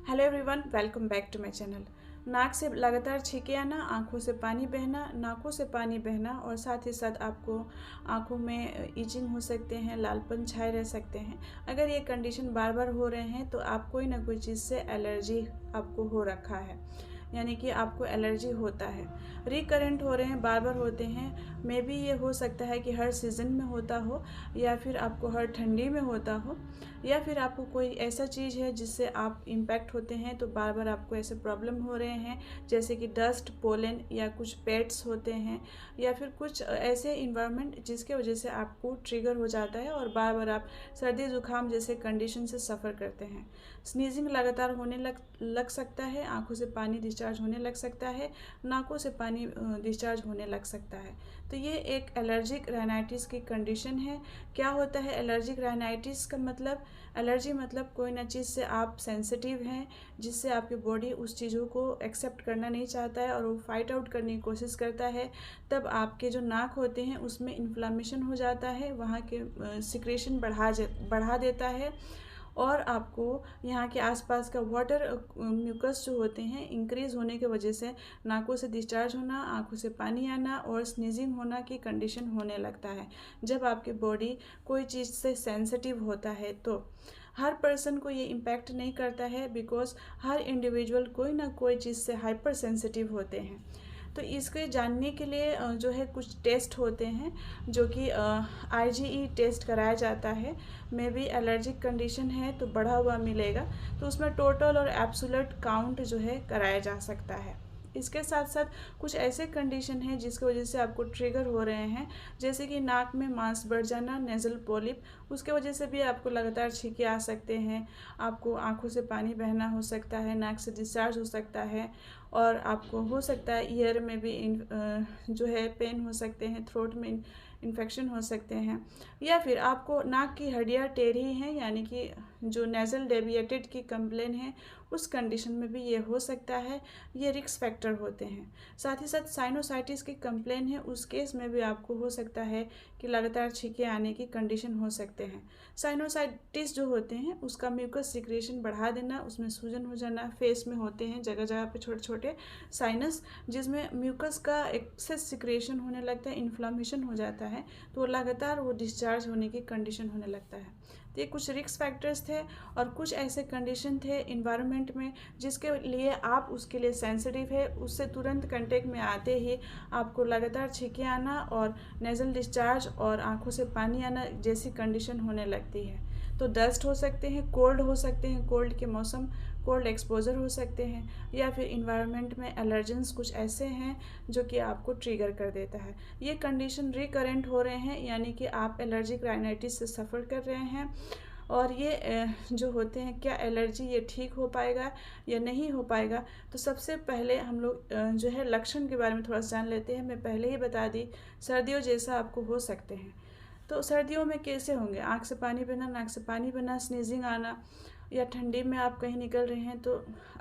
Hello everyone, welcome back to my channel. नाक से लगातार छींके आना, आंखों से पानी बहना, नाकों से पानी बहना और साथ ही साथ आपको आंखों में इचिंग हो सकते हैं, लालपन छाए रह सकते हैं। अगर ये कंडीशन बार बार हो रहे हैं तो आप कोई ना कोई चीज़ से एलर्जी आपको हो रखा है, यानी कि आपको एलर्जी होता है। रिकरेंट हो रहे हैं, बार बार होते हैं। मे बी ये हो सकता है कि हर सीज़न में होता हो, या फिर आपको हर ठंडी में होता हो, या फिर आपको कोई ऐसा चीज़ है जिससे आप इम्पैक्ट होते हैं तो बार बार आपको ऐसे प्रॉब्लम हो रहे हैं, जैसे कि डस्ट, पोलन या कुछ पेट्स होते हैं, या फिर कुछ ऐसे इन्वायरमेंट जिसके वजह से आपको ट्रिगर हो जाता है और बार बार आप सर्दी जुकाम जैसे कंडीशन से सफ़र करते हैं। स्नीजिंग लगातार होने लग सकता है, आंखों से पानी डिस्चार्ज होने लग सकता है, नाकों से पानी डिस्चार्ज होने लग सकता है। तो ये एक एलर्जिक राइनाइटिस की कंडीशन है। क्या होता है एलर्जिक राइनाइटिस का मतलब? एलर्जी मतलब कोई ना चीज़ से आप सेंसिटिव हैं, जिससे आपकी बॉडी उस चीज़ों को एक्सेप्ट करना नहीं चाहता है और वो फाइट आउट करने की कोशिश करता है। तब आपके जो नाक होते हैं उसमें इन्फ्लामेशन हो जाता है, वहाँ के सिक्रेशन बढ़ा देता है और आपको यहाँ के आसपास का वाटर म्यूकस जो होते हैं इंक्रीज़ होने की वजह से नाकों से डिस्चार्ज होना, आंखों से पानी आना और स्नीजिंग होना की कंडीशन होने लगता है। जब आपकी बॉडी कोई चीज़ से सेंसिटिव होता है तो हर पर्सन को ये इम्पैक्ट नहीं करता है, बिकॉज हर इंडिविजुअल कोई ना कोई चीज़ से हाइपर सेंसिटिव होते हैं। तो इसके जानने के लिए जो है कुछ टेस्ट होते हैं, जो कि IgE टेस्ट कराया जाता है। मे बी एलर्जिक कंडीशन है तो बढ़ा हुआ मिलेगा, तो उसमें टोटल और एब्सोल्यूट काउंट जो है कराया जा सकता है। इसके साथ साथ कुछ ऐसे कंडीशन हैं जिसकी वजह से आपको ट्रिगर हो रहे हैं, जैसे कि नाक में मांस बढ़ जाना, नेज़ल पॉलिप, उसके वजह से भी आपको लगातार छींके आ सकते हैं, आपको आंखों से पानी बहना हो सकता है, नाक से डिस्चार्ज हो सकता है, और आपको हो सकता है ईयर में भी जो है पेन हो सकते हैं, थ्रोट में इन्फेक्शन हो सकते हैं, या फिर आपको नाक की हड्डियाँ टेढ़ी हैं, यानी कि जो नेज़ल डेविएटेड की कंप्लेन है, उस कंडीशन में भी ये हो सकता है। ये रिस्क फैक्टर होते हैं। साथ ही साथ साइनोसाइटिस की कंप्लेन है, उस केस में भी आपको हो सकता है कि लगातार छींके आने की कंडीशन हो सकते हैं। साइनोसाइटिस जो होते हैं उसका म्यूकस सिक्रेशन बढ़ा देना, उसमें सूजन हो जाना, फेस में होते हैं जगह जगह पे छोटे छोटे साइनस, जिसमें म्यूकस का एक्सेस सिक्रेशन होने लगता है, इन्फ्लामेशन हो जाता है, तो लगातार वो डिस्चार्ज होने की कंडीशन होने लगता है। तो ये कुछ रिस्क फैक्टर्स थे और कुछ ऐसे कंडीशन थे इन्वायरमेंट में जिसके लिए आप उसके लिए सेंसिटिव है, उससे तुरंत कांटेक्ट में आते ही आपको लगातार छींके आना और नेज़ल डिस्चार्ज और आंखों से पानी आना जैसी कंडीशन होने लगती है। तो डस्ट हो सकते हैं, कोल्ड हो सकते हैं, कोल्ड के मौसम, कोल्ड एक्सपोजर हो सकते हैं, या फिर इन्वायरमेंट में एलर्जेंस कुछ ऐसे हैं जो कि आपको ट्रिगर कर देता है। ये कंडीशन रिकरेंट हो रहे हैं, यानी कि आप एलर्जिक राइनाइटिस से सफ़र कर रहे हैं, और ये जो होते हैं, क्या एलर्जी ये ठीक हो पाएगा या नहीं हो पाएगा? तो सबसे पहले हम लोग जो है लक्षण के बारे में थोड़ा सा जान लेते हैं। मैं पहले ही बता दी, सर्दियों जैसा आपको हो सकते हैं। तो सर्दियों में कैसे होंगे? आँख से पानी बहना, नाक से पानी बहना, स्नीजिंग आना, या ठंडी में आप कहीं निकल रहे हैं तो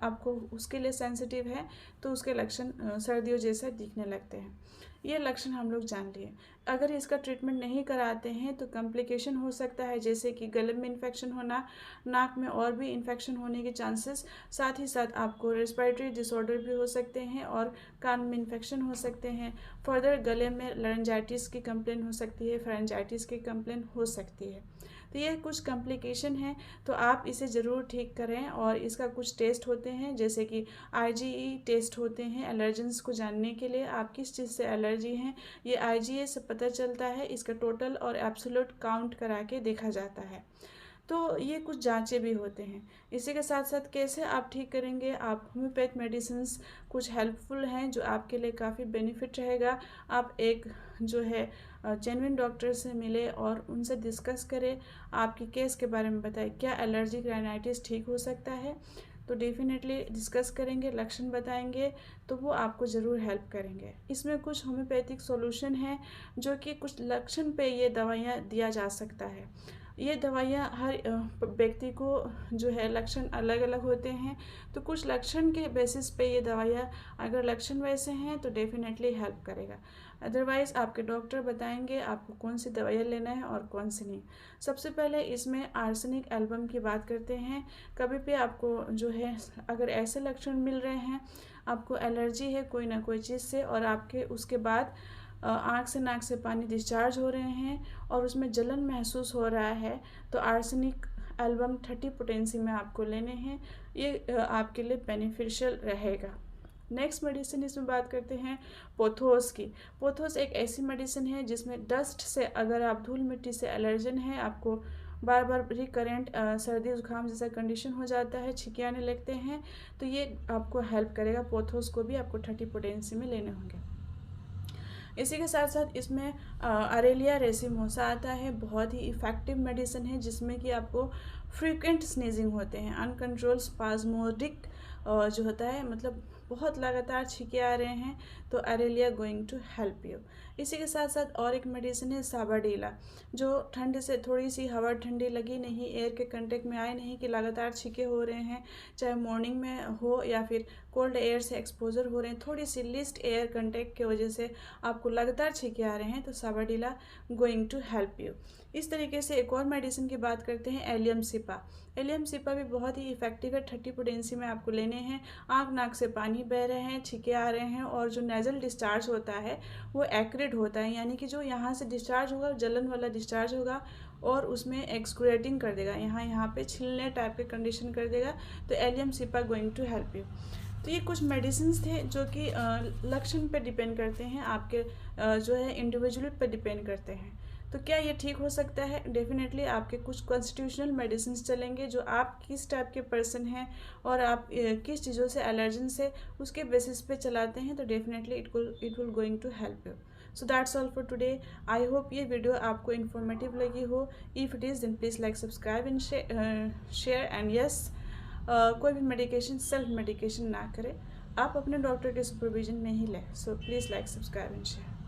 आपको उसके लिए सेंसिटिव है, तो उसके लक्षण सर्दियों जैसा दिखने लगते हैं। ये लक्षण हम लोग जान लिए। अगर इसका ट्रीटमेंट नहीं कराते हैं तो कॉम्प्लिकेशन हो सकता है, जैसे कि गले में इन्फेक्शन होना, नाक में और भी इन्फेक्शन होने के चांसेस, साथ ही साथ आपको रेस्पिरेटरी डिसऑर्डर भी हो सकते हैं और कान में इन्फेक्शन हो सकते हैं। फर्दर गले में लैरिंजाइटिस की कंप्लेन हो सकती है, फेरेंजाइटिस की कंप्लेन हो सकती है। तो ये कुछ कॉम्प्लिकेशन है, तो आप इसे ज़रूर ठीक करें। और इसका कुछ टेस्ट होते हैं, जैसे कि IgE टेस्ट होते हैं एलर्जेंस को जानने के लिए, आप किस चीज़ से एलर्जी हैं, ये IgA से पता चलता है। इसका टोटल और एब्सोल्यूट काउंट करा के देखा जाता है। तो ये कुछ जांचें भी होते हैं। इसी के साथ साथ कैसे आप ठीक करेंगे? आप होम्योपैथ मेडिसिन्स कुछ हेल्पफुल हैं जो आपके लिए काफ़ी बेनिफिट रहेगा। आप एक जो है जेन्युइन डॉक्टर से मिले और उनसे डिस्कस करें, आपकी केस के बारे में बताएं, क्या एलर्जिक राइनाइटिस ठीक हो सकता है? तो डेफिनेटली डिस्कस करेंगे, लक्षण बताएंगे, तो वो आपको ज़रूर हेल्प करेंगे। इसमें कुछ होम्योपैथिक सॉल्यूशन है जो कि कुछ लक्षण पे ये दवाइयाँ दिया जा सकता है। ये दवाइयाँ हर व्यक्ति को जो है लक्षण अलग अलग होते हैं, तो कुछ लक्षण के बेसिस पे ये दवाइयाँ, अगर लक्षण वैसे हैं तो डेफिनेटली हेल्प करेगा। अदरवाइज़ आपके डॉक्टर बताएंगे आपको कौन सी दवाइयाँ लेना है और कौन सी नहीं। सबसे पहले इसमें आर्सेनिक एल्बम की बात करते हैं। कभी भी आपको जो है अगर ऐसे लक्षण मिल रहे हैं, आपको एलर्जी है कोई ना कोई चीज़ से, और आपके उसके बाद आँख से नाक से पानी डिस्चार्ज हो रहे हैं और उसमें जलन महसूस हो रहा है, तो आर्सेनिक एल्बम 30 पोटेंसी में आपको लेने हैं। ये आपके लिए बेनिफिशियल रहेगा। नेक्स्ट मेडिसिन इसमें बात करते हैं पोथोस की। पोथोस एक ऐसी मेडिसिन है जिसमें डस्ट से, अगर आप धूल मिट्टी से एलर्जन है, आपको बार बार रिकरेंट सर्दी जुकाम जैसा कंडीशन हो जाता है, छींके आने लगते हैं, तो ये आपको हेल्प करेगा। पोथोस को भी आपको 30 पोटेंसी में लेने होंगे। इसी के साथ साथ इसमें अरेलिया रेसिमोसा आता है, बहुत ही इफ़ेक्टिव मेडिसिन है जिसमें कि आपको फ्रीक्वेंट स्नीजिंग होते हैं, अनकंट्रोल स्पाज्मोडिक जो होता है, मतलब बहुत लगातार छींके आ रहे हैं, तो Aralia going to help you. इसी के साथ साथ और एक मेडिसिन है साबाडीला, जो ठंड से थोड़ी सी हवा ठंडी लगी नहीं, एयर के कंटेक्ट में आए नहीं कि लगातार छींके हो रहे हैं, चाहे मॉर्निंग में हो या फिर कोल्ड एयर से एक्सपोजर हो रहे हैं, थोड़ी सी लिस्ट एयर कंटेक्ट की वजह से आपको लगातार छींके आ रहे हैं, तो साबाडीला गोइंग टू हेल्प यू। इस तरीके से एक और मेडिसिन की बात करते हैं एलियम सिपा। एलियम सिपा भी बहुत ही इफेक्टिव है, 30 पोटेंसी में आपको लेने हैं। आँख नाक से पानी बह रहे हैं, छींके आ रहे हैं, और जो नेजल डिस्चार्ज होता है वो एक्रिड होता है, यानी कि जो यहाँ से डिस्चार्ज होगा जलन वाला डिस्चार्ज होगा और उसमें एक्सक्रेटिंग कर देगा, यहाँ पे छिलने टाइप के कंडीशन कर देगा, तो Allium cepa going to help you. तो ये कुछ मेडिसिन्स थे जो कि लक्षण पे डिपेंड करते हैं, आपके जो है इंडिविजुअल पे डिपेंड करते हैं। तो क्या ये ठीक हो सकता है? डेफिनेटली आपके कुछ कॉन्स्टिट्यूशनल मेडिसिन चलेंगे जो आप किस टाइप के पर्सन हैं और आप किस चीज़ों से एलर्जन से, उसके बेसिस पे चलाते हैं, तो definitely it will going to help you. So that's all for today. I hope ये वीडियो आपको इन्फॉर्मेटिव लगी हो। If it is then please like, subscribe and share and yes, कोई भी मेडिकेशन सेल्फ मेडिकेशन ना करें, आप अपने डॉक्टर के सुपरविजन में ही लें। So please like, subscribe and share.